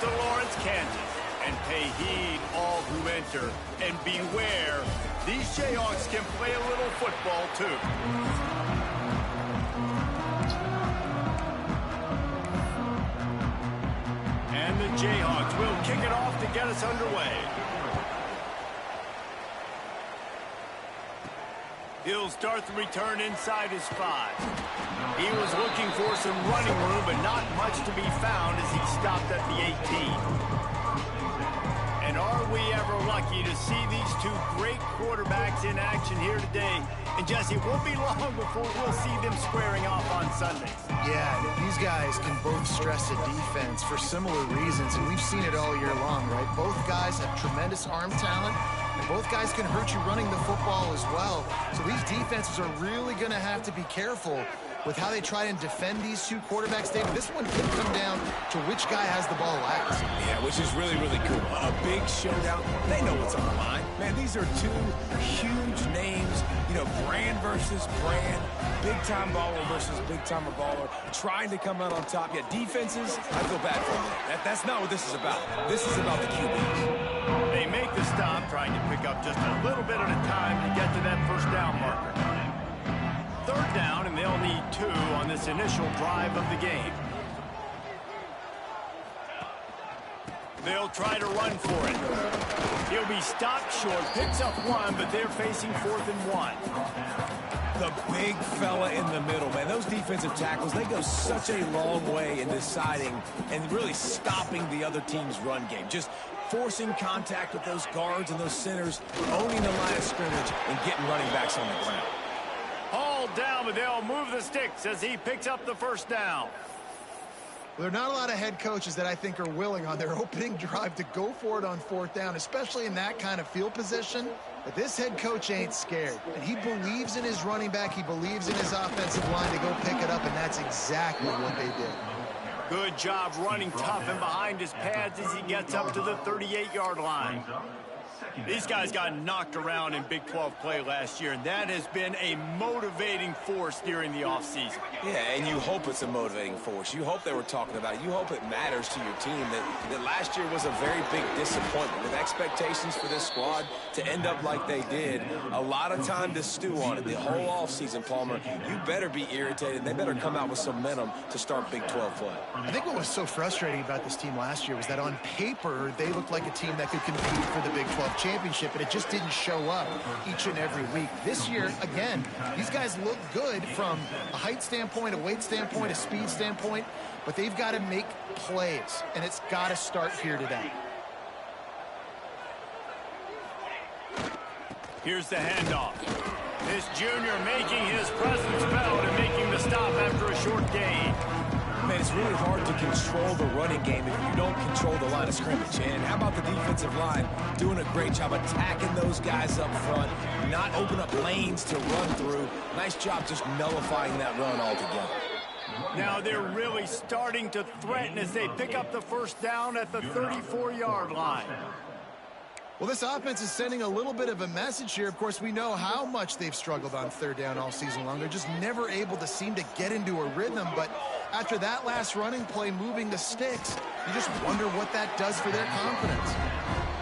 to Lawrence, Kansas. And pay heed, all who enter. And beware, these Jayhawks can play a little football, too. And the Jayhawks will kick it off to get us underway. He'll start the return inside his 5. He was looking for some running room, but not much to be found as he stopped at the 18. And are we ever lucky to see these two great quarterbacks in action here today? And Jesse, it won't be long before we'll see them squaring off on Sundays. Yeah, these guys can both stress a defense for similar reasons, and we've seen it all year long, right? Both guys have tremendous arm talent, and both guys can hurt you running the football as well. So these defenses are really going to have to be careful with how they try and defend these two quarterbacks, David. This one could come down to which guy has the ball last. Yeah, which is really, really cool. A big showdown. They know what's on the line. Man, these are two huge names. You know, brand versus brand. Big-time baller versus big-timer baller. Trying to come out on top. Yeah, defenses, I feel bad for them. That's not what this is about. This is about the QBs. They make the stop, trying to pick up just a little bit at a time to get to that first down marker. Third down, and they'll need 2 on this initial drive of the game. They'll try to run for it. He'll be stopped short, picks up 1, but they're facing 4th and 1. The big fella in the middle, man. Those defensive tackles, they go such a long way in deciding and really stopping the other team's run game. Just forcing contact with those guards and those centers, owning the line of scrimmage, and getting running backs on the ground. Hauled down, but they'll move the sticks as he picks up the first down. Well, there are not a lot of head coaches that I think are willing on their opening drive to go for it on 4th down, especially in that kind of field position. But this head coach ain't scared. And he believes in his running back. He believes in his offensive line to go pick it up, and that's exactly what they did. Good job running tough and behind his pads as he gets up to the 38-yard line. These guys got knocked around in Big 12 play last year, and that has been a motivating force during the offseason. Yeah, and you hope it's a motivating force. You hope they were talking about it. You hope it matters to your team that last year was a very big disappointment. With expectations for this squad to end up like they did, a lot of time to stew on it. The whole offseason, Palmer, you better be irritated. They better come out with some momentum to start Big 12 play. I think what was so frustrating about this team last year was that on paper, they looked like a team that could compete for the Big 12 championship, but it just didn't show up each and every week. This year, again, these guys look good from a height standpoint, a weight standpoint, a speed standpoint, but they've got to make plays, and it's got to start here today. Here's the handoff. This junior making his presence felt and making the stop after a short gain. Man, it's really hard to control the running game if you don't control the line of scrimmage. And how about the defensive line doing a great job attacking those guys up front, not open up lanes to run through. Nice job just nullifying that run altogether. Now they're really starting to threaten as they pick up the first down at the 34-yard line. Well, this offense is sending a little bit of a message here. Of course, we know how much they've struggled on 3rd down all season long. They're just never able to seem to get into a rhythm. But after that last running play, moving the sticks, you just wonder what that does for their confidence.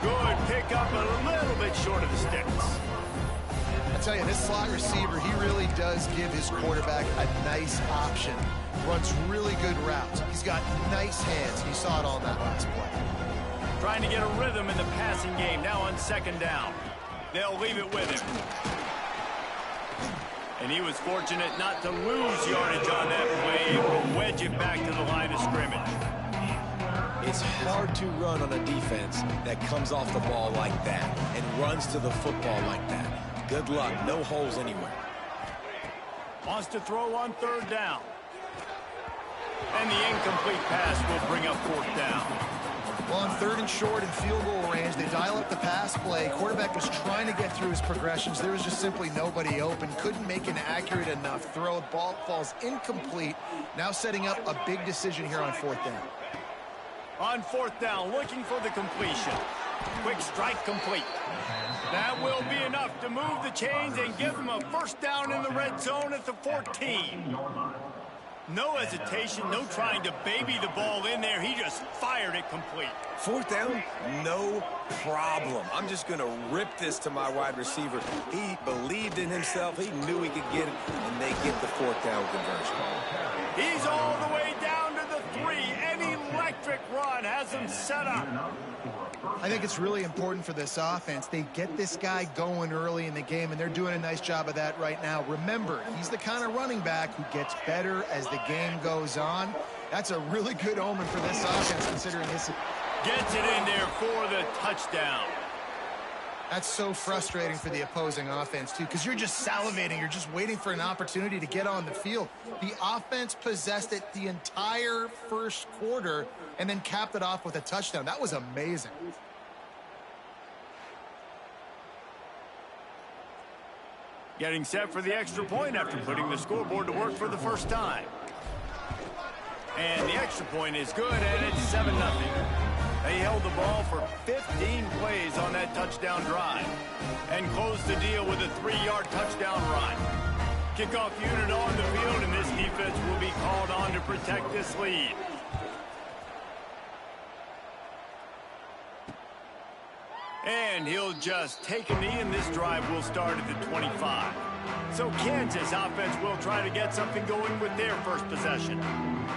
Good pickup, a little bit short of the sticks. I tell you, this slot receiver, he really does give his quarterback a nice option. Runs really good routes. He's got nice hands. You saw it all in that last play. Trying to get a rhythm in the passing game now on 2nd down. They'll leave it with him. And he was fortunate not to lose yardage on that play. It will wedge it back to the line of scrimmage. It's hard to run on a defense that comes off the ball like that and runs to the football like that. Good luck. No holes anywhere. Wants to throw on 3rd down. And the incomplete pass will bring up 4th down. Well, on 3rd and short and field goal range, they dial up the pass play. Quarterback was trying to get through his progressions. There was just simply nobody open. Couldn't make an accurate enough throw. Ball falls incomplete. Now setting up a big decision here on 4th down. On 4th down, looking for the completion. Quick strike complete. That will be enough to move the chains and give them a first down in the red zone at the 14. No hesitation, no trying to baby the ball in there. He just fired it complete. Fourth down, no problem. I'm just going to rip this to my wide receiver. He believed in himself. He knew he could get it, and they get the fourth down conversion. He's all the way down to the 3. An electric run has him set up. I think it's really important for this offense. They get this guy going early in the game, and they're doing a nice job of that right now. Remember, he's the kind of running back who gets better as the game goes on. That's a really good omen for this offense, considering his... Gets it in there for the touchdown. That's so frustrating for the opposing offense, too, because you're just salivating. You're just waiting for an opportunity to get on the field. The offense possessed it the entire first quarter and then capped it off with a touchdown. That was amazing. Getting set for the extra point after putting the scoreboard to work for the first time. And the extra point is good, and it's 7-0. They held the ball for 15 plays on that touchdown drive and closed the deal with a 3-yard touchdown run. Kickoff unit on the field, and this defense will be called on to protect this lead. And he'll just take a knee, and this drive will start at the 25. So Kansas offense will try to get something going with their first possession.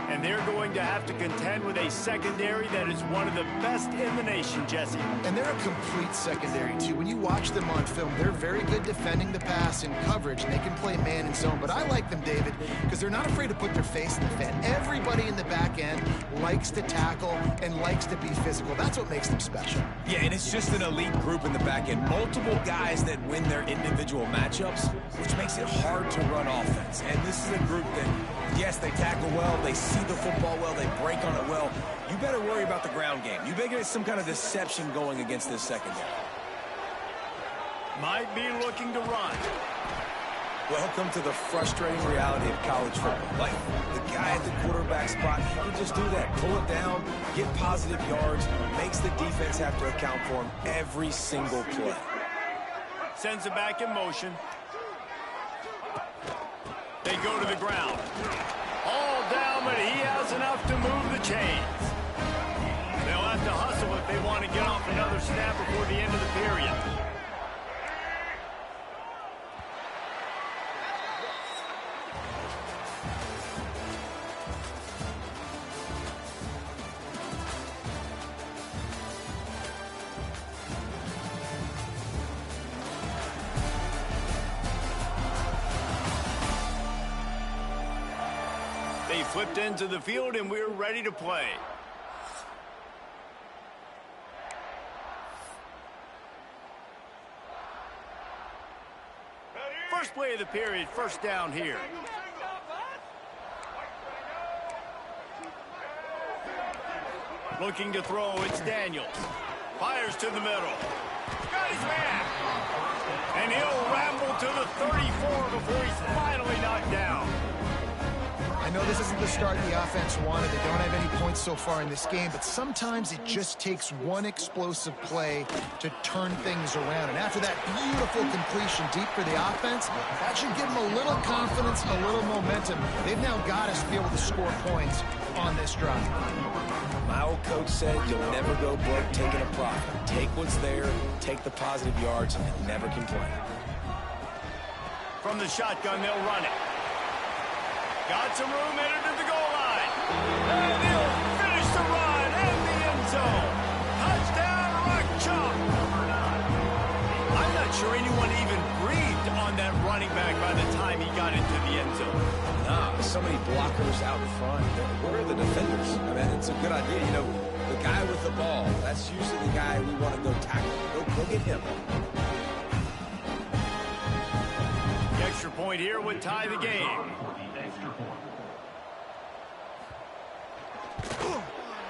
And they're going to have to contend with a secondary that is one of the best in the nation, Jesse. And they're a complete secondary, too. When you watch them on film, they're very good defending the pass in coverage, and they can play man and zone. But I like them, David, because they're not afraid to put their face in the fan. Everybody in the back end likes to tackle and likes to be physical. That's what makes them special. Yeah, and it's just an elite group in the back end. Multiple guys that win their individual matchups, which makes it hard to run offense. And this is a group that, yes, they tackle well, they see the football well, they break on it well. You better worry about the ground game. You better get some kind of deception going against this secondary. Might be looking to run. Welcome to the frustrating reality of college football. Like, the guy at the quarterback spot, he can just do that. Pull it down, get positive yards, makes the defense have to account for him every single play. Sends it back in motion. They go to the ground. All down, but he has enough to move the chains. They'll have to hustle if they want to get off another snap before the end of the period. They flipped into the field, and we're ready to play. First play of the period, first down here. Looking to throw, it's Daniels. Fires to the middle. Got his man. And he'll ramble to the 34 before he's finally knocked down. I know this isn't the start the offense wanted. They don't have any points so far in this game, but sometimes it just takes one explosive play to turn things around. And after that beautiful completion deep for the offense, that should give them a little confidence, a little momentum. They've now got us to be able to score points on this drive. My old coach said you'll never go broke taking a profit. Take what's there, take the positive yards, and never complain. From the shotgun, they'll run it. Got some room, headed to the goal line. And he'll finish the run in the end zone. Touchdown, Rock Chalk. I'm not sure anyone even breathed on that running back by the time he got into the end zone. Nah, so many blockers out in front. Where are the defenders? I mean, it's a good idea. You know, the guy with the ball, that's usually the guy we want to go tackle. Go get him. The extra point here would tie the game.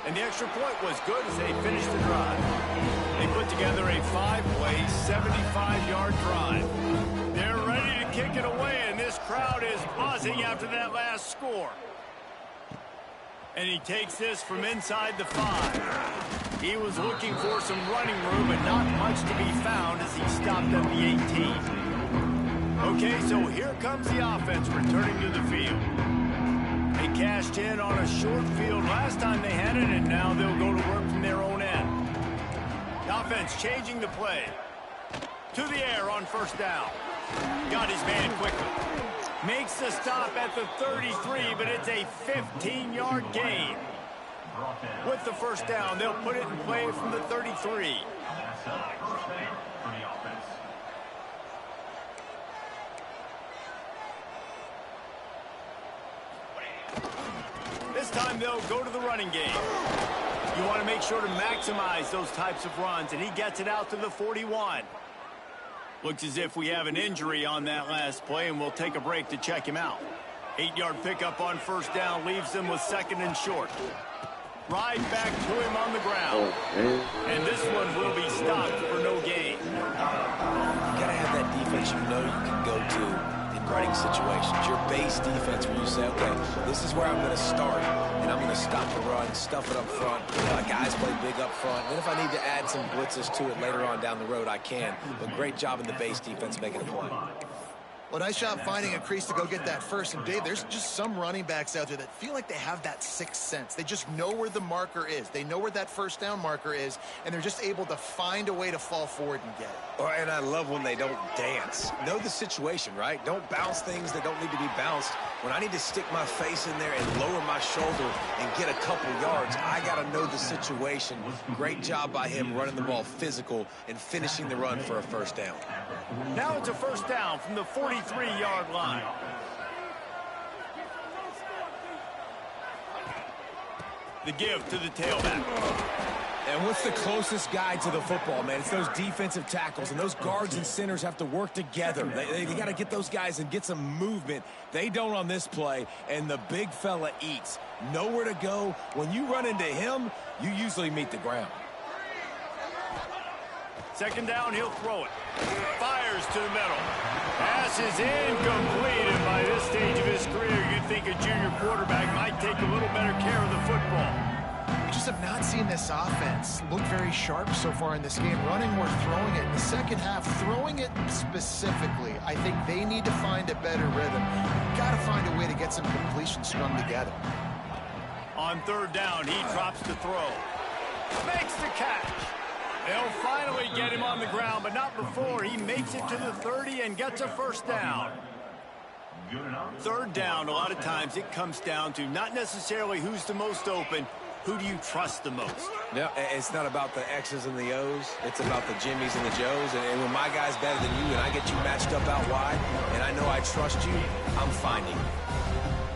And the extra point was good as they finished the drive. They put together a 5-play, 75-yard drive. They're ready to kick it away, and this crowd is buzzing after that last score. And he takes this from inside the 5. He was looking for some running room, but not much to be found as he stopped at the 18. Okay, so here comes the offense returning to the field. A cashed in on a short field last time they had it, and now they'll go to work from their own end. The offense changing the play. To the air on first down. Got his man quickly. Makes the stop at the 33, but it's a 15-yard gain. With the first down, they'll put it in play from the 33. This time they'll go to the running game. You want to make sure to maximize those types of runs, and he gets it out to the 41. Looks as if we have an injury on that last play, and we'll take a break to check him out. 8-yard pickup on first down leaves them with 2nd and short. Right back to him on the ground. And this one will be stopped for no gain. You got to have that defense you know you can go to in running situations. Your base defense where you say, okay, this is where I'm going to start, and I'm going to stop the run, stuff it up front. Guys play big up front. Then if I need to add some blitzes to it later on down the road, I can. But great job in the base defense making a play. Well, nice job finding a crease to go get that first. And, Dave, there's just some running backs out there that feel like they have that sixth sense. They just know where the marker is. They know where that first down marker is, and they're just able to find a way to fall forward and get it. And I love when they don't dance. Know the situation, right? Don't bounce things that don't need to be bounced. When I need to stick my face in there and lower my shoulder and get a couple yards, I got to know the situation. Great job by him running the ball physical and finishing the run for a first down. Now it's a first down from the 43-yard line. The give to the tailback. And what's the closest guy to the football, man? It's those defensive tackles, and those guards and centers have to work together. They got to get those guys and get some movement. They don't on this play, and the big fella eats. Nowhere to go. When you run into him, you usually meet the ground. 2nd down, he'll throw it. Fires to the middle. Pass is incomplete, and by this stage of his career, you'd think a junior quarterback might take a little better care of the football. We just have not seen this offense look very sharp so far in this game, running or throwing it. In the second half, throwing it specifically, I think they need to find a better rhythm. Got to find a way to get some completions strung together. On 3rd down, he drops to throw. Makes the catch. They'll finally get him on the ground, but not before he makes it to the 30 and gets a first down. 3rd down, a lot of times it comes down to not necessarily who's the most open, who do you trust the most? No, it's not about the X's and the O's. It's about the Jimmys and the Joes. And when my guy's better than you and I get you matched up out wide and I know I trust you, I'm finding you.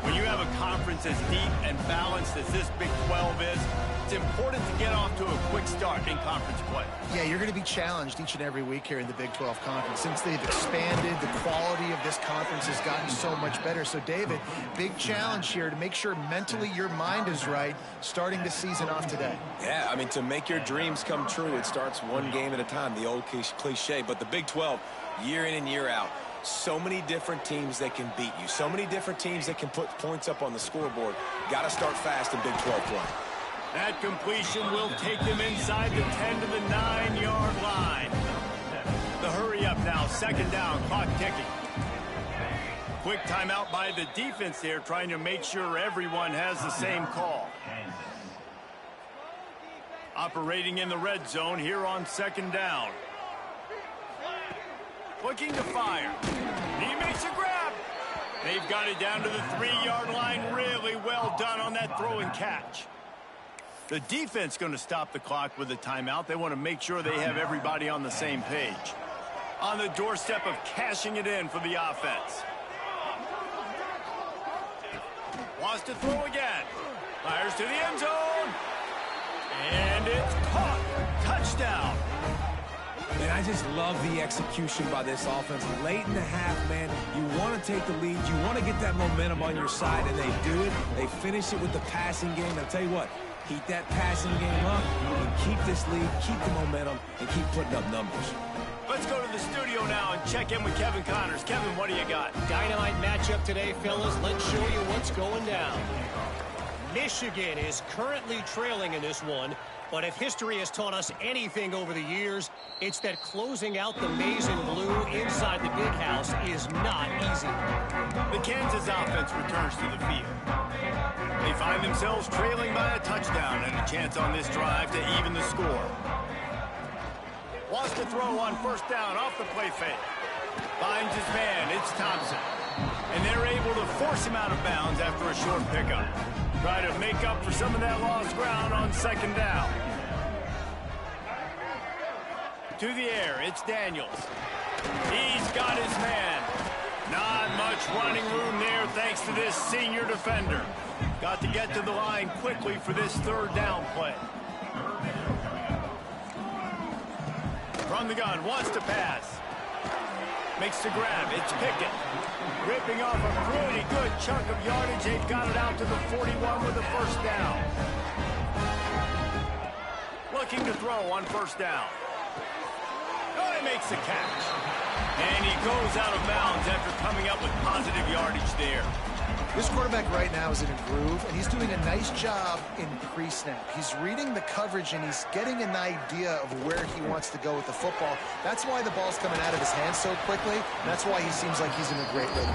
When you have a conference as deep and balanced as this Big 12 is, it's important to get off to a quick start in conference play. Yeah, you're going to be challenged each and every week here in the Big 12 Conference. Since they've expanded, the quality of this conference has gotten so much better. So, David, big challenge here to make sure mentally your mind is right starting the season off today. Yeah, I mean, to make your dreams come true, it starts one game at a time, the old cliche. But the Big 12, year in and year out, so many different teams that can beat you, so many different teams that can put points up on the scoreboard. Got to start fast in Big 12 play. That completion will take them inside the 10 to the 9-yard line. The hurry up now, 2nd down, clock ticking. Quick timeout by the defense there, trying to make sure everyone has the same call. Operating in the red zone here on 2nd down. Looking to fire. He makes a grab. They've got it down to the 3-yard line. Really well done on that throw and catch. The defense going to stop the clock with a timeout. They want to make sure they have everybody on the same page. On the doorstep of cashing it in for the offense. Wants to throw again. Fires to the end zone. And it's caught. Touchdown. Man, I just love the execution by this offense. Late in the half, man, you want to take the lead. You want to get that momentum on your side, and they do it. They finish it with the passing game. I'll tell you what, keep that passing game up and keep this lead, keep the momentum, and keep putting up numbers. Let's go to the studio now and check in with Kevin Connors. Kevin, what do you got? Dynamite matchup today, fellas. Let's show you what's going down. Michigan is currently trailing in this one, But if history has taught us anything over the years, it's that closing out the maize and blue inside the big house is not easy. The Kansas offense returns to the field. They find themselves trailing by a touchdown and a chance on this drive to even the score. Wants to throw on first down off the play fake. Finds his man, it's Thompson. And they're able to force him out of bounds after a short pickup. Try to make up for some of that lost ground on second down. To the air, it's Daniels. He's got his man. Not much running room there thanks to this senior defender. Got to get to the line quickly for this third down play. From the gun, wants to pass. Makes the grab, it's Pickett. Ripping off a pretty good chunk of yardage. They've got it out to the 41 with a first down. Looking to throw on first down. Oh, he makes the catch. And he goes out of bounds after coming up with positive yardage there. This quarterback right now is in a groove, and he's doing a nice job in pre-snap. He's reading the coverage, and he's getting an idea of where he wants to go with the football. That's why the ball's coming out of his hands so quickly, and that's why he seems like he's in a great rhythm.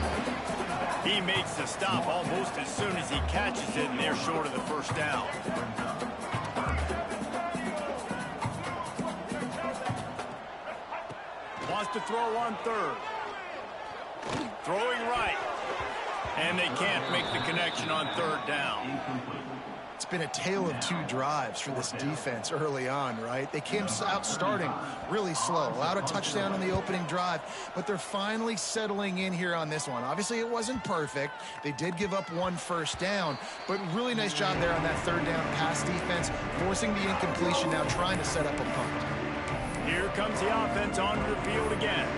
He makes the stop almost as soon as he catches it, and they're short of the first down. Wants to throw on third. Throwing right. And they can't make the connection on third down. It's been a tale of two drives for this defense early on, right? They came out starting really slow, allowed a touchdown on the opening drive, but they're finally settling in here on this one. Obviously, it wasn't perfect. They did give up one first down, but really nice job there on that third down pass defense, forcing the incompletion, now trying to set up a punt. Here comes the offense onto the field again.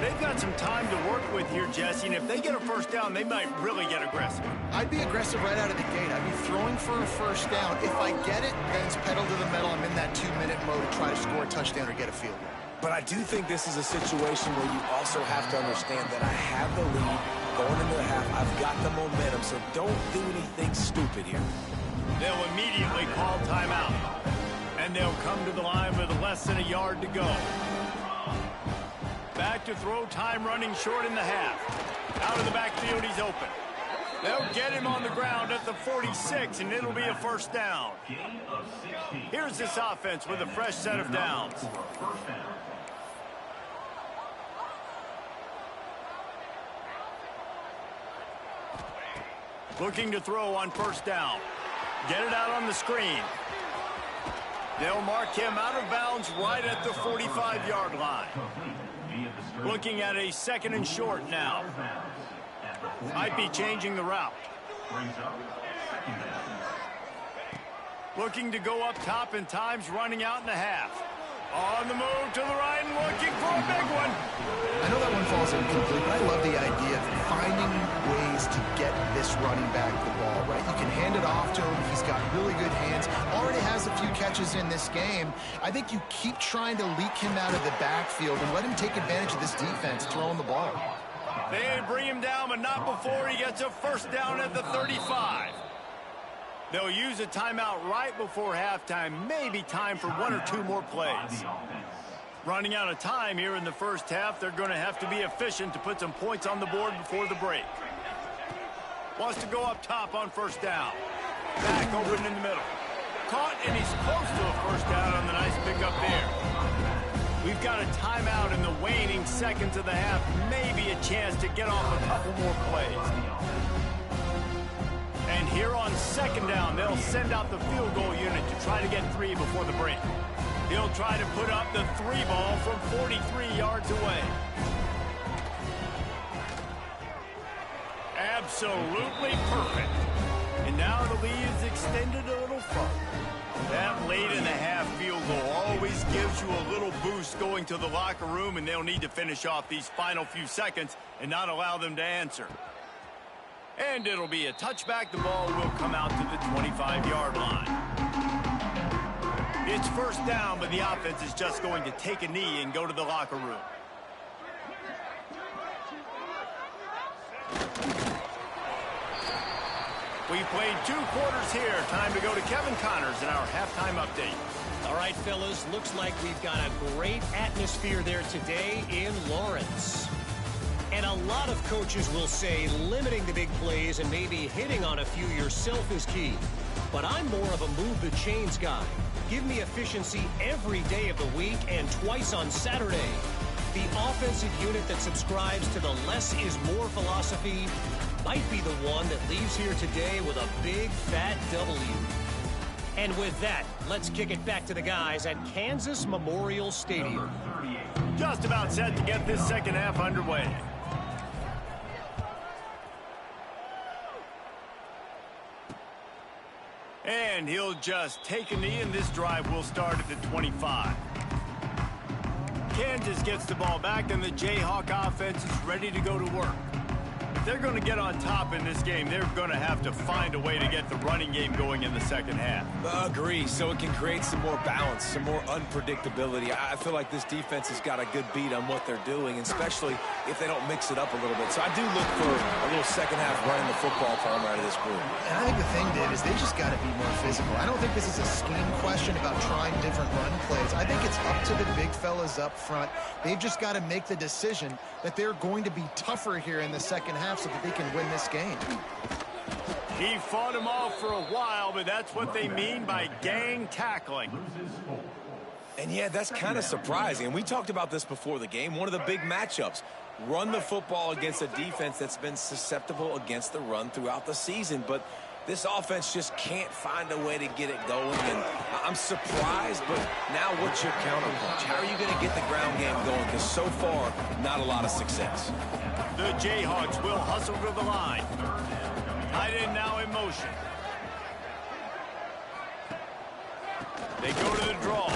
They've got some time to work with here, Jesse, and if they get a first down, they might really get aggressive. I'd be aggressive right out of the gate. I'd be throwing for a first down. If I get it, then it's pedal to the metal. I'm in that 2-minute mode to try to score a touchdown or get a field goal. But I do think this is a situation where you also have to understand that I have the lead going into the half. I've got the momentum, so don't do anything stupid here. They'll immediately call timeout, and they'll come to the line with less than a yard to go. Back to throw, time running short in the half. Out of the backfield, he's open. They'll get him on the ground at the 46, and it'll be a first down. Here's this offense with a fresh set of downs. Looking to throw on first down. Get it out on the screen. They'll mark him out of bounds right at the 45-yard line. Looking at a second and short now. Might be changing the route. Looking to go up top, and time's running out in the half. On the move to the right and looking for a big one. I know that one falls incomplete, but I love the idea of finding ways to get this running back the ball, right? You can hand it off to him. He's got really good hands. Already has a few catches in this game. I think you keep trying to leak him out of the backfield and let him take advantage of this defense throwing the ball. They bring him down, but not before he gets a first down at the 35. They'll use a timeout right before halftime. Maybe time for one or two more plays. Running out of time here in the first half. They're going to have to be efficient to put some points on the board before the break. Wants to go up top on first down. Back open in the middle. Caught, and he's close to a first down on the nice pickup there. We've got a timeout in the waning seconds of the half. Maybe a chance to get off a couple more plays. And here on second down, they'll send out the field goal unit to try to get three before the break. He'll try to put up the three ball from 43 yards away. Absolutely perfect. And now the lead is extended a little further. That late in the half field goal always gives you a little boost going to the locker room, and they'll need to finish off these final few seconds and not allow them to answer. And it'll be a touchback. The ball will come out to the 25-yard line. It's first down, but the offense is just going to take a knee and go to the locker room. We played 2 quarters here. Time to go to Kevin Connors in our halftime update. All right, fellas, looks like we've got a great atmosphere there today in Lawrence. And a lot of coaches will say limiting the big plays and maybe hitting on a few yourself is key. But I'm more of a move the chains guy. Give me efficiency every day of the week and twice on Saturday. The offensive unit that subscribes to the less is more philosophy might be the one that leaves here today with a big fat W. And with that, let's kick it back to the guys at Kansas Memorial Stadium. Just about set to get this second half underway. And he'll just take a knee, and this drive will start at the 25. Kansas gets the ball back, and the Jayhawk offense is ready to go to work. If they're going to get on top in this game, they're going to have to find a way to get the running game going in the second half. Agree, so it can create some more balance, some more unpredictability. I feel like this defense has got a good beat on what they're doing, especially if they don't mix it up a little bit. So I do look for a little second half running the football from out of this group. And I think the thing, Dave, is they just got to be more physical. I don't think this is a scheme question about trying different run plays. I think it's up to the big fellas up front. They've just got to make the decision that they're going to be tougher here in the second half so that they can win this game. He fought him off for a while, but that's what they mean by gang tackling. And yeah, that's kind of surprising. We talked about this before the game. One of the big matchups. Run the football against a defense that's been susceptible against the run throughout the season. But this offense just can't find a way to get it going. And I'm surprised, but now what's your counterpunch? How are you going to get the ground game going? Because so far, not a lot of success. The Jayhawks will hustle to the line. Tight end now in motion. They go to the draw.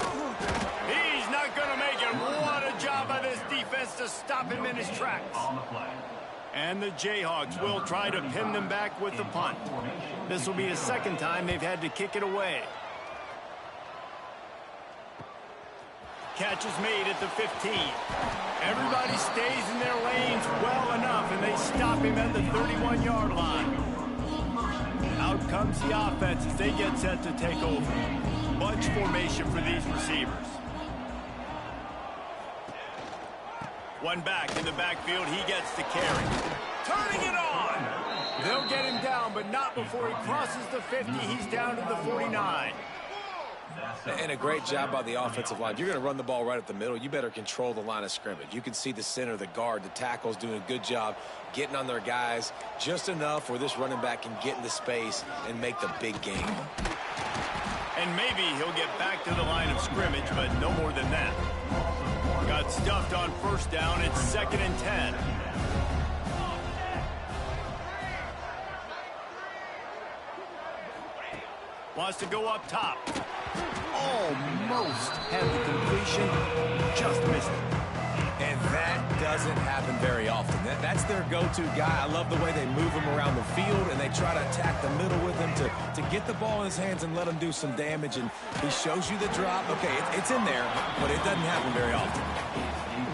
He's not going to make it. What a job by this defense to stop him in his tracks. And the Jayhawks will try to pin them back with the punt. This will be the second time they've had to kick it away. Catch is made at the 15. Everybody stays in their lanes well enough, and they stop him at the 31-yard line. Out comes the offense as they get set to take over. Bunch formation for these receivers. One back in the backfield. He gets the carry. Turning it on. They'll get him down, but not before he crosses the 50. He's down to the 49. And a great job by the offensive line. If you're going to run the ball right up the middle, you better control the line of scrimmage. You can see the center, the guard, the tackles doing a good job getting on their guys just enough where this running back can get into space and make the big game. And maybe he'll get back to the line of scrimmage, but no more than that. Got stuffed on first down. It's 2nd and 10. Wants to go up top. Almost had the completion. Just missed it. And that doesn't happen very often. That's their go-to guy. I love the way they move him around the field, and they try to attack the middle with him to get the ball in his hands and let him do some damage. And he shows you the drop. Okay, it's in there, but it doesn't happen very often.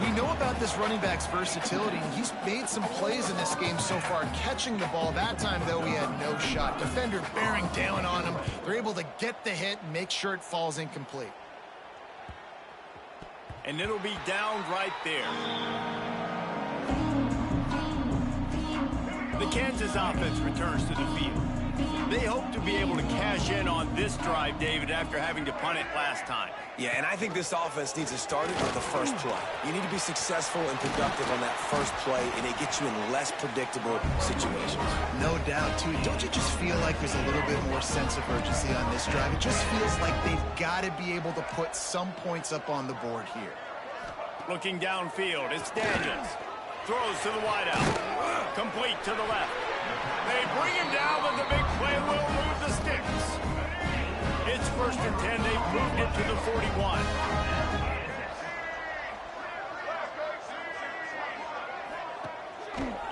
We know about this running back's versatility. He's made some plays in this game so far, catching the ball. That time, though, he had no shot. Defender bearing down on him. They're able to get the hit and make sure it falls incomplete. And it'll be down right there. The Kansas offense returns to the field. They hope to be able to cash in on this drive, David, after having to punt it last time. Yeah, and I think this offense needs to start it with the first play. You need to be successful and productive on that first play, and it gets you in less predictable situations. No doubt, too. Don't you just feel like there's a little bit more sense of urgency on this drive? It just feels like they've got to be able to put some points up on the board here. Looking downfield, it's Daniels. Throws to the wideout. Complete to the left. They bring him down, but the big play will move the sticks. It's 1st and 10. They've moved it to the 41.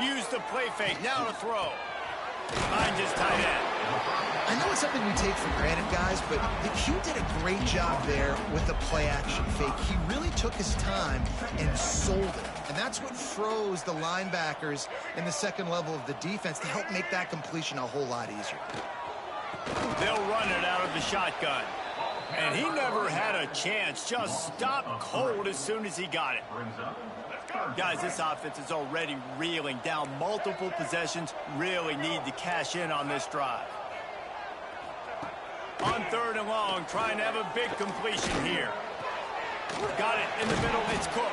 Use the play fake. Now to throw. Finds his tight end. I know it's something we take for granted, guys, but the Q did a great job there with the play-action fake. He really took his time and sold it. And that's what froze the linebackers in the second level of the defense to help make that completion a whole lot easier. They'll run it out of the shotgun. And he never had a chance. Just stopped cold as soon as he got it. Guys, this offense is already reeling down multiple possessions. Really need to cash in on this drive. On 3rd and long, trying to have a big completion here. Got it in the middle. It's Cook.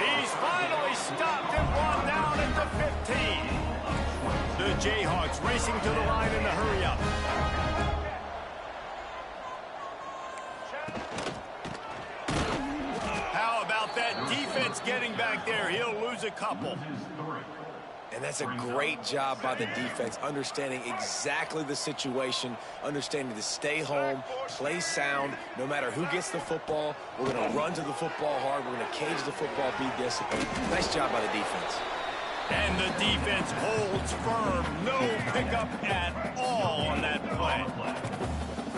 He's finally stopped and brought down at the 15. The Jayhawks racing to the line in the hurry-up. How about that defense getting back there? He'll lose a couple. And that's a great job by the defense, understanding exactly the situation, understanding to stay home, play sound. No matter who gets the football, we're going to run to the football hard. We're going to cage the football, be disciplined. Nice job by the defense. And the defense holds firm. No pickup at all on that play.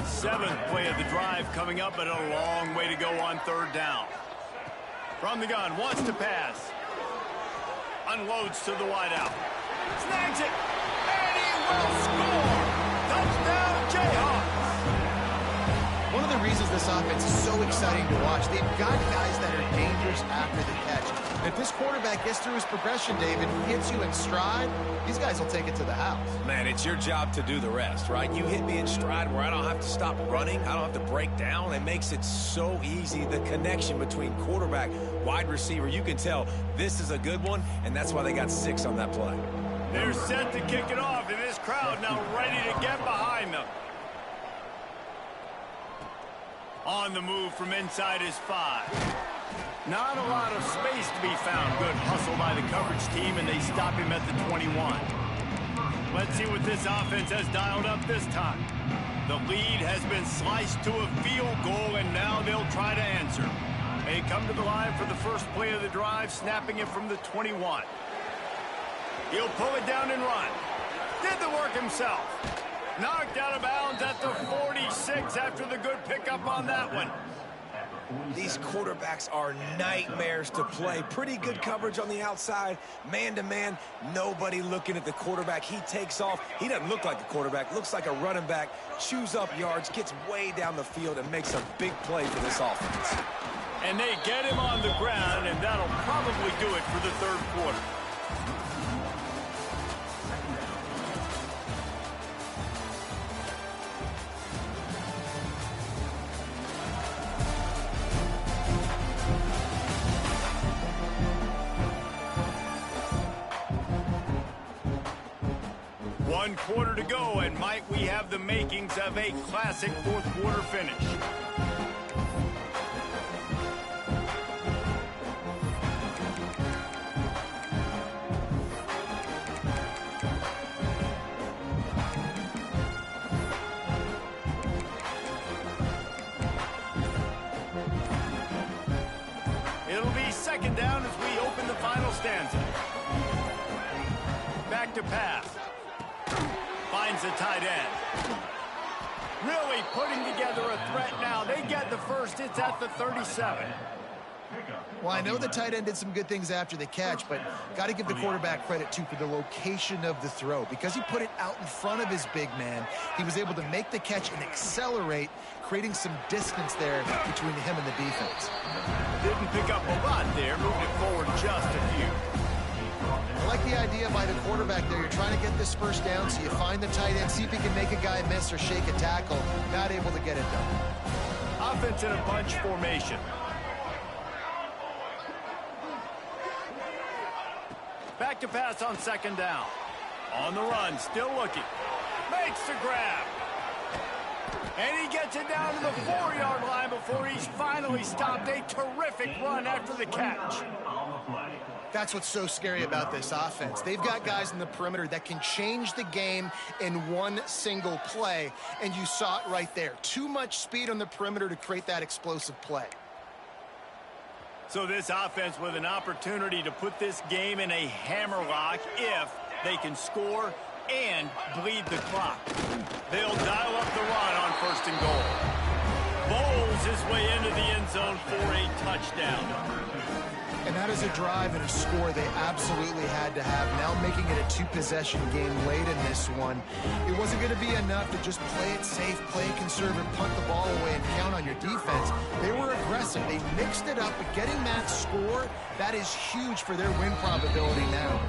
7th play of the drive coming up, but a long way to go on 3rd down. From the gun, wants to pass. Unloads to the wideout. Snags it. And he will score. Touchdown, Jayhawks. One of the reasons this offense is so exciting to watch, they've got guys that are dangerous after the catch. And if this quarterback gets through his progression, David, hits you in stride, these guys will take it to the house. Man, it's your job to do the rest, right? You hit me in stride where I don't have to stop running. I don't have to break down. It makes it so easy. The connection between quarterback, wide receiver, you can tell this is a good one, and that's why they got 6 on that play. They're set to kick it off, and this crowd now ready to get behind them. On the move from inside his 5. Not a lot of space to be found. Good hustle by the coverage team, and they stop him at the 21. Let's see what this offense has dialed up this time. The lead has been sliced to a field goal, and now they'll try to answer. They come to the line for the first play of the drive, snapping it from the 21. He'll pull it down and run. Did the work himself. Knocked out of bounds at the 46 after the good pickup on that one. These quarterbacks are nightmares to play. Pretty good coverage on the outside. Man-to-man, nobody looking at the quarterback. He takes off. He doesn't look like a quarterback. Looks like a running back. Chews up yards, gets way down the field, and makes a big play for this offense. And they get him on the ground, and that'll probably do it for the 3rd quarter. One quarter to go, and might we have the makings of a classic 4th quarter finish. It'll be 2nd down as we open the final stanza. Back to pass. Finds the tight end. Really putting together a threat now. They get the first. It's at the 37. Well, I know the tight end did some good things after the catch, but got to give the quarterback credit, too, for the location of the throw. Because he put it out in front of his big man, he was able to make the catch and accelerate, creating some distance there between him and the defense. Didn't pick up a lot there. Moved it forward just a few. I like the idea by the quarterback there. You're trying to get this first down, so you find the tight end, see if he can make a guy miss or shake a tackle. Not able to get it done. Offense in a bunch formation. Back to pass on 2nd down. On the run, still looking. Makes the grab. And he gets it down to the 4-yard line before he's finally stopped. A terrific run after the catch. That's what's so scary about this offense. They've got guys in the perimeter that can change the game in one single play, and you saw it right there. Too much speed on the perimeter to create that explosive play. So this offense with an opportunity to put this game in a hammerlock if they can score and bleed the clock. They'll dial up the run on 1st and goal. Bowls his way into the end zone for a touchdown. And that is a drive and a score they absolutely had to have. Now making it a 2-possession game late in this one. It wasn't going to be enough to just play it safe, play it conservative, punt the ball away, and count on your defense. They were aggressive. They mixed it up, but getting that score, that is huge for their win probability now.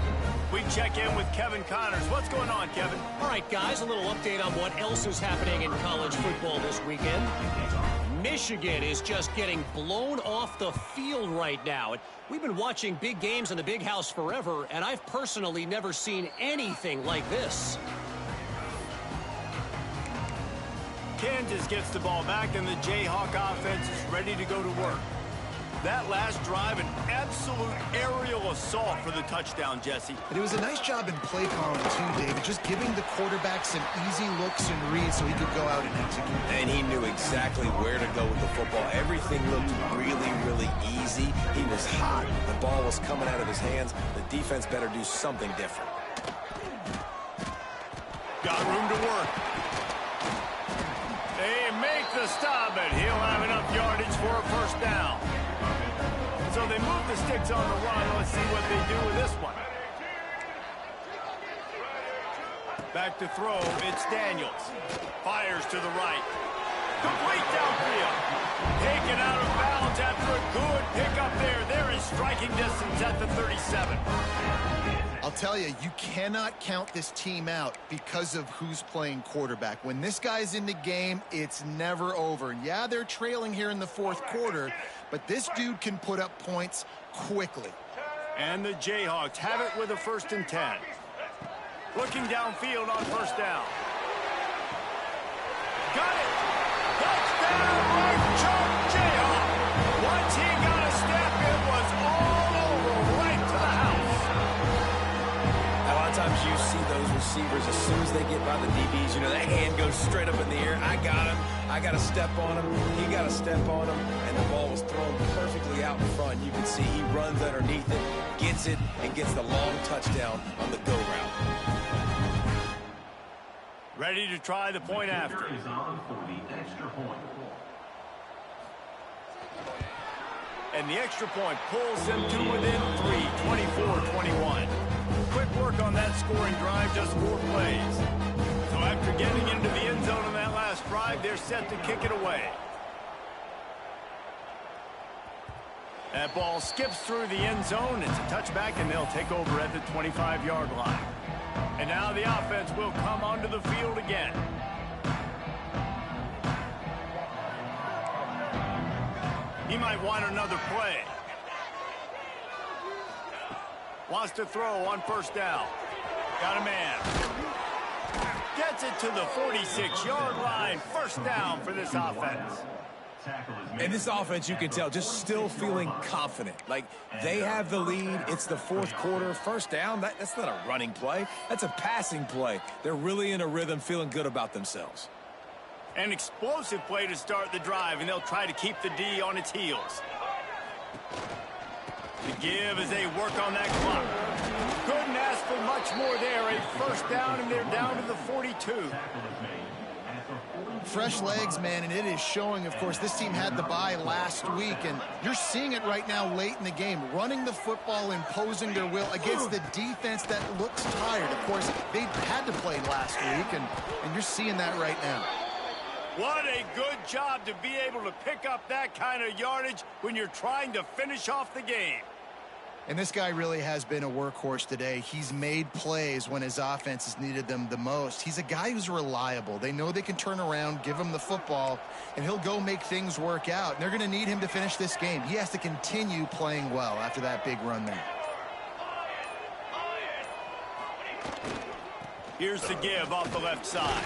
We check in with Kevin Connors. What's going on, Kevin? All right, guys, a little update on what else is happening in college football this weekend. Michigan is just getting blown off the field right now. We've been watching big games in the Big House forever, and I've personally never seen anything like this. Kansas gets the ball back, and the Jayhawk offense is ready to go to work. That last drive, an absolute aerial assault for the touchdown, Jesse. And it was a nice job in play calling, too, David, just giving the quarterback some easy looks and reads so he could go out and execute. And he knew exactly where to go with the football. Everything looked really, really easy. He was hot. The ball was coming out of his hands. The defense better do something different. Got room to work. They make the stop, and he'll have enough yardage for a 1st down. So they move the sticks on the run. Let's see what they do with this one. Back to throw. It's Daniels. Fires to the right. Complete downfield. Taken out of bounds after a good pickup there. There is striking distance at the 37. I'll tell you, you cannot count this team out because of who's playing quarterback. When this guy's in the game, it's never over. Yeah, they're trailing here in the 4th quarter, but this dude can put up points quickly. And the Jayhawks have it with a 1st and 10. Looking downfield on 1st down. Got it! Touchdown! Right choke, Jayhawk! Once he got a step, it was all over, right to the house. A lot of times you see those receivers, as soon as they get by the DBs, you know, that hand goes straight up in the air. I got him. I got to step on him. He got to step on him. And the ball was thrown perfectly out in front. You can see he runs underneath it, gets it, and gets the long touchdown on the go route. Ready to try the point after. And the extra point pulls them to within 3, 24-21. Quick work on that scoring drive, just 4 plays. So after getting into the end zone on that last drive, they're set to kick it away. That ball skips through the end zone. It's a touchback, and they'll take over at the 25-yard line. And now the offense will come onto the field again. He might want another play. Wants to throw on 1st down. Got a man. Gets it to the 46-yard line. 1st down for this offense. And this offense, you can tell, just still feeling confident. Like, they have the lead. It's the 4th quarter. 1st down, that's not a running play. That's a passing play. They're really in a rhythm, feeling good about themselves. An explosive play to start the drive, and they'll try to keep the D on its heels. The give as they work on that clock. Couldn't ask for much more there. A 1st down, and they're down to the 42. Fresh legs, man, and it is showing. Of course, this team had the bye last week, and you're seeing it right now late in the game. Running the football, imposing their will against the defense that looks tired. Of course, they had to play last week, and you're seeing that right now. What a good job to be able to pick up that kind of yardage when you're trying to finish off the game. And this guy really has been a workhorse today. He's made plays when his offense has needed them the most. He's a guy who's reliable. They know they can turn around, give him the football, and he'll go make things work out. And they're going to need him to finish this game. He has to continue playing well after that big run there. Here's the give off the left side.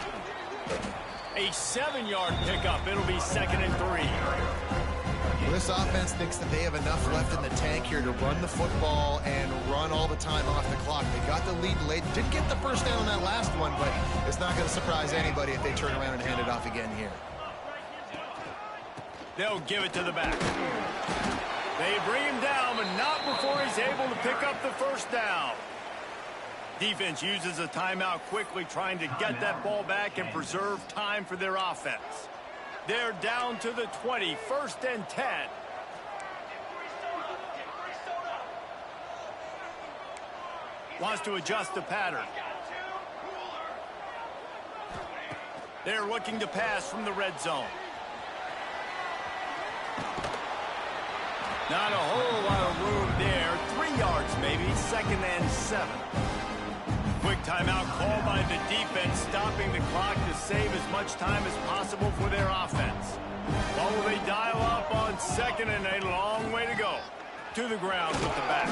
A 7-yard pickup. It'll be 2nd and 3. Well, this offense thinks that they have enough left in the tank here to run the football and run all the time off the clock. They got the lead late. Didn't get the 1st down on that last one, but it's not going to surprise anybody if they turn around and hand it off again here. They'll give it to the back. They bring him down, but not before he's able to pick up the 1st down. Defense uses a timeout quickly, trying to get that ball back and preserve time for their offense. They're down to the 20, 1st and 10. Wants to adjust the pattern. They're looking to pass from the red zone. Not a whole lot of room there. 3 yards maybe, 2nd and 7. Quick timeout called by the defense, stopping the clock to save as much time as possible for their offense. What will they dial up on 2nd and a long way to go? To the ground with the back.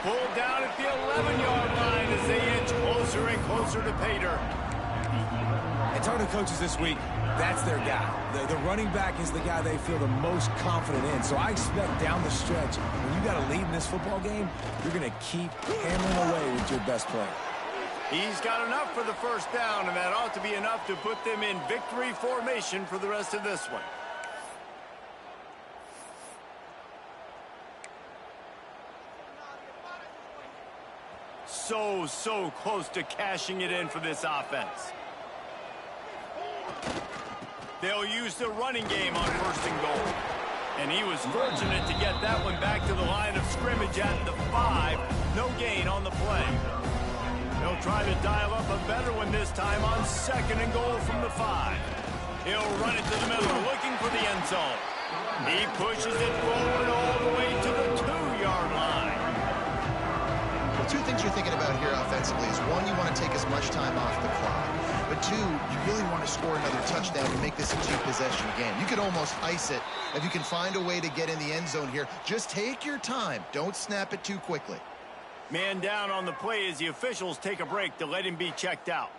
Pulled down at the 11-yard line as they inch closer and closer to pay dirt. And talking to coaches this week, that's their guy. The running back is the guy they feel the most confident in. So I expect down the stretch, when you got a lead in this football game, you're going to keep hammering away with your best player. He's got enough for the 1st down, and that ought to be enough to put them in victory formation for the rest of this one. So close to cashing it in for this offense. They'll use the running game on 1st and goal. And he was fortunate to get that one back to the line of scrimmage at the 5. No gain on the play. They'll try to dial up a better one this time on 2nd and goal from the 5. He'll run it to the middle, looking for the end zone. He pushes it forward all the way to the 2-yard line. Well, 2 things you're thinking about here offensively is, 1, you want to take as much time off the clock. But 2, you really want to score another touchdown to make this a 2-possession game. You could almost ice it if you can find a way to get in the end zone here. Just take your time. Don't snap it too quickly. Man down on the play as the officials take a break to let him be checked out.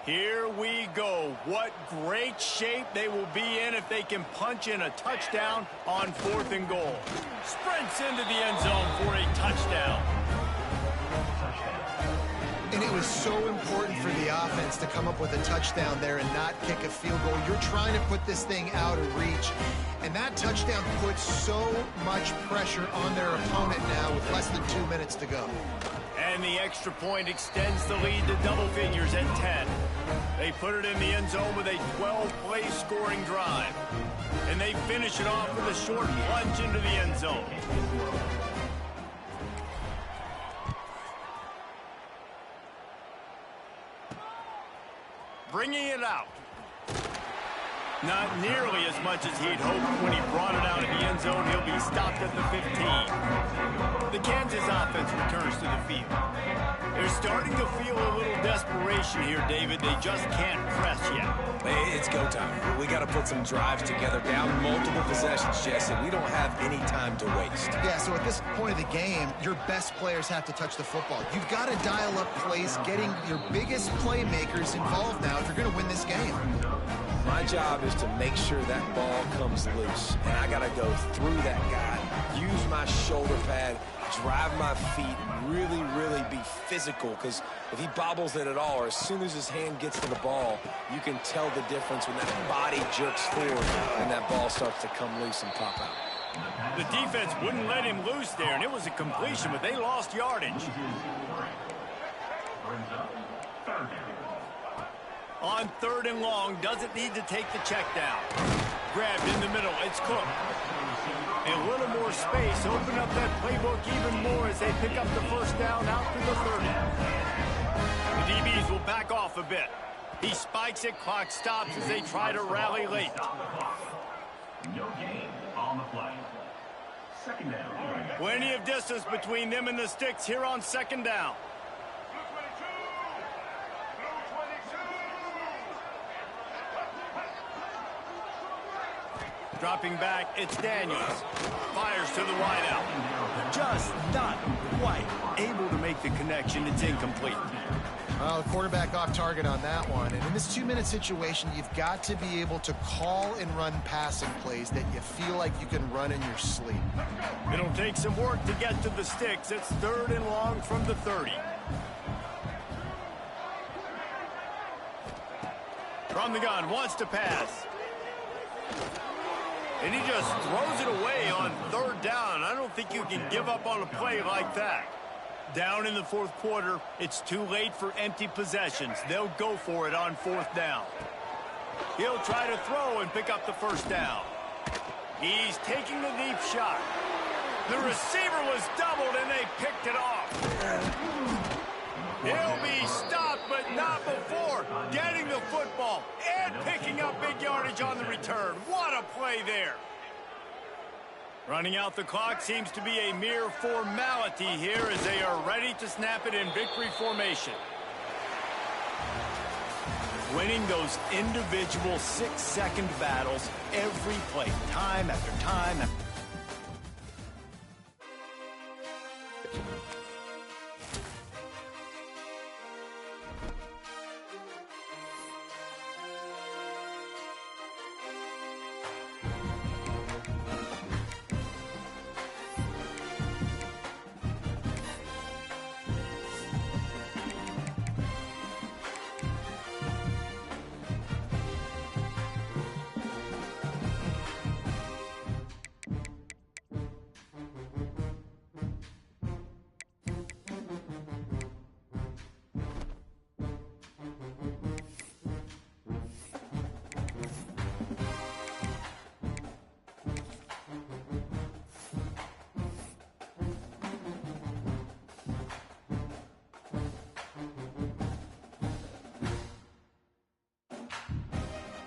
Here we go. What great shape they will be in if they can punch in a touchdown on 4th and goal. Sprints into the end zone for a touchdown. And it was so important for the offense to come up with a touchdown there and not kick a field goal. You're trying to put this thing out of reach. And that touchdown puts so much pressure on their opponent now with less than 2 minutes to go. And the extra point extends the lead to double figures at 10. They put it in the end zone with a 12-play scoring drive. And they finish it off with a short plunge into the end zone. Bringing it out. Not nearly as much as he'd hoped when he brought it out of the end zone. He'll be stopped at the 15. The Kansas offense returns to the field. They're starting to feel a little desperation here, David. They just can't press yet. It's go time. We got to put some drives together, down multiple possessions, Jesse. We don't have any time to waste. Yeah, so at this point of the game, your best players have to touch the football. You've got to dial up plays, getting your biggest playmakers involved now if you're going to win this game. My job is to make sure that ball comes loose, and I got to go through that guy, use my shoulder pad, drive my feet, really be physical, because if he bobbles it at all, or as soon as his hand gets to the ball, you can tell the difference when that body jerks forward and that ball starts to come loose and pop out. The defense wouldn't let him loose there, and it was a completion, but they lost yardage. On 3rd and long, doesn't need to take the check down. Grabbed in the middle, it's Cook. A little more space, open up that playbook even more as they pick up the 1st down out to the 30. The DBs will back off a bit. He spikes it, clock stops as they try to rally late. No gain on the play. 2nd down. Plenty of distance between them and the sticks here on 2nd down. Dropping back, it's Daniels. Fires to the wideout. Just not quite able to make the connection. It's incomplete. Well, the quarterback off target on that one. And in this 2-minute situation, you've got to be able to call and run passing plays that you feel like you can run in your sleep. It'll take some work to get to the sticks. It's 3rd and long from the 30. From the gun, wants to pass. And he just throws it away on 3rd down. I don't you can give up on a play like that. Down in the fourth quarter, it's too late for empty possessions. They'll go for it on fourth down. He'll try to throw and pick up the first down. He's taking the deep shot. The receiver was doubled, and they picked it off. He'll be stopped, but not before getting the football and picking up big yardage on the return. What a play there. Running out the clock seems to be a mere formality here as they are ready to snap it in victory formation. Winning those individual 6-second battles every play, time after time after